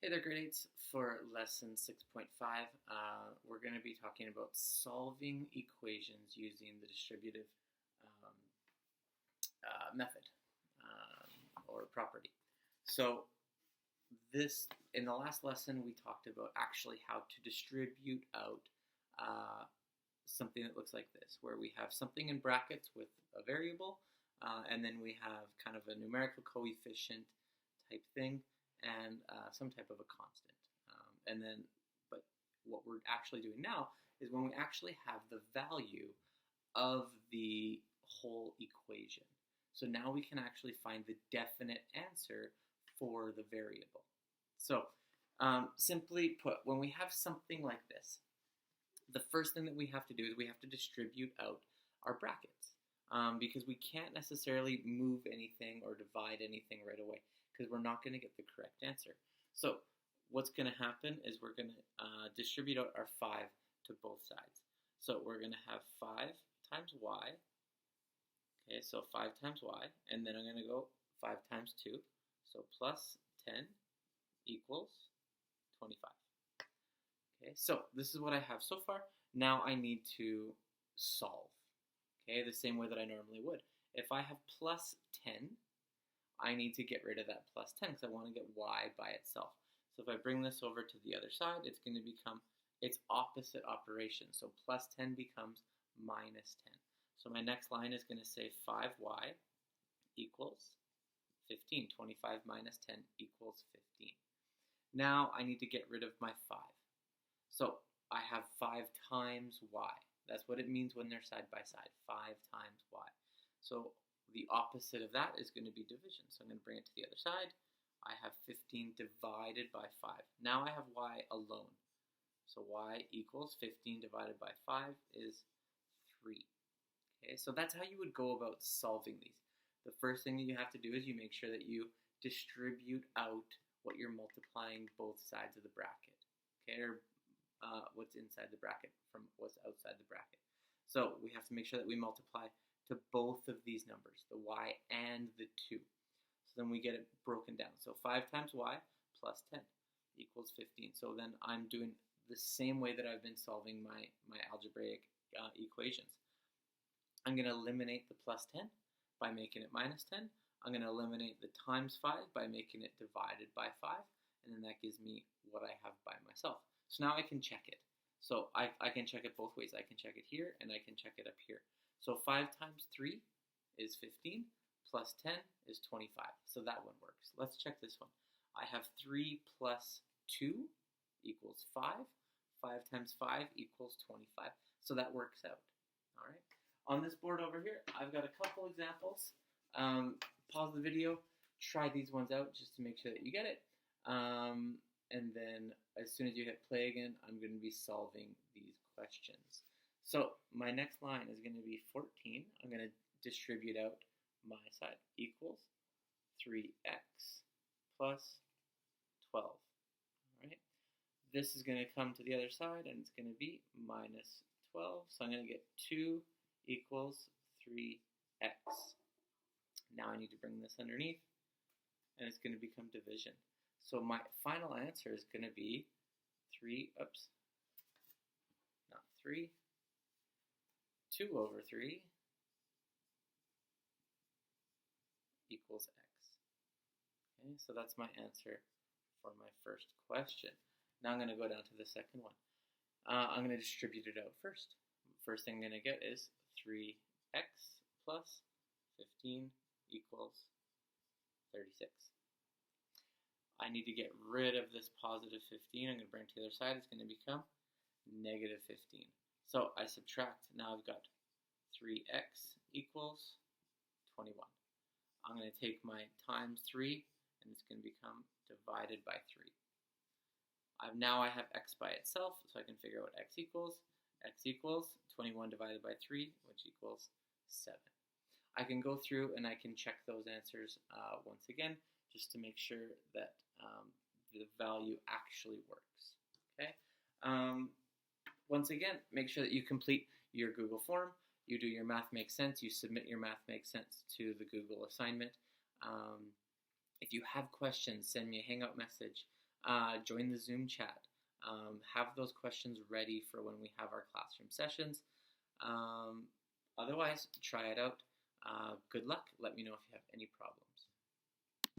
Hey there, grade 8s. For lesson 6.5, we're going to be talking about solving equations using the distributive um, method or property. So in the last lesson, we talked about actually how to distribute out something that looks like this, where we have something in brackets with a variable, and then we have kind of a numerical coefficient type thing, and some type of a constant. But what we're actually doing now is when we actually have the value of the whole equation. So now we can actually find the definite answer for the variable. So simply put, when we have something like this, the first thing that we have to do is we have to distribute out our brackets, because we can't necessarily move anything or divide anything right away, because we're not going to get the correct answer. So what's going to happen is we're going to distribute out our 5 to both sides. So we're going to have 5 times y. Okay, so 5 times y, and then I'm going to go 5 times 2. So plus 10 equals 25. Okay, so this is what I have so far. Now I need to solve, okay, the same way that I normally would. If I have plus 10, I need to get rid of that plus 10 because I want to get y by itself. So if I bring this over to the other side, it's going to become its opposite operation. So plus 10 becomes minus 10. So my next line is going to say 5y equals 15. 25 minus 10 equals 15. Now I need to get rid of my 5. So I have 5 times y. That's what it means when they're side by side. 5 times y. So the opposite of that is going to be division. So I'm going to bring it to the other side. I have 15 divided by 5. Now I have y alone. So y equals 15 divided by 5 is 3. Okay, so that's how you would go about solving these. The first thing that you have to do is you make sure that you distribute out what you're multiplying both sides of the bracket. Okay, or what's inside the bracket from what's outside the bracket. So we have to make sure that we multiply to both of these numbers, the y and the 2. So then we get it broken down. So 5 times y plus 10 equals 15. So then I'm doing the same way that I've been solving my algebraic equations. I'm going to eliminate the plus 10 by making it minus 10. I'm going to eliminate the times 5 by making it divided by 5. And then that gives me what I have by myself. So now I can check it. So I can check it both ways. I can check it here and I can check it up here. So 5 times 3 is 15, plus 10 is 25. So that one works. Let's check this one. I have 3 plus 2 equals 5. 5 times 5 equals 25. So that works out. All right. On this board over here, I've got a couple examples. Pause the video, try these ones out just to make sure that you get it. And then as soon as you hit play again, I'm going to be solving these questions. So my next line is going to be 14. I'm going to distribute out my side equals 3x plus 12. All right. This is going to come to the other side, and it's going to be minus 12. So I'm going to get 2 equals 3x. Now I need to bring this underneath, and it's going to become division. So my final answer is going to be 2 over 3 equals x. Okay, so that's my answer for my first question. Now I'm going to go down to the second one. I'm going to distribute it out first. First thing I'm going to get is 3x plus 15 equals 36. I need to get rid of this positive 15. I'm going to bring it to the other side. It's going to become negative 15. So I subtract. Now I've got 3x equals 21. I'm going to take my times 3, and it's going to become divided by 3. Now I have x by itself, so I can figure out what x equals. X equals 21 divided by 3, which equals 7. I can go through and I can check those answers once again, just to make sure that the value actually works. Okay. Once again, make sure that you complete your Google form. You do your Math Makes Sense. You submit your Math Makes Sense to the Google assignment. If you have questions, send me a Hangout message. join the Zoom chat. Have those questions ready for when we have our classroom sessions. Otherwise, try it out. Good luck. Let me know if you have any problems.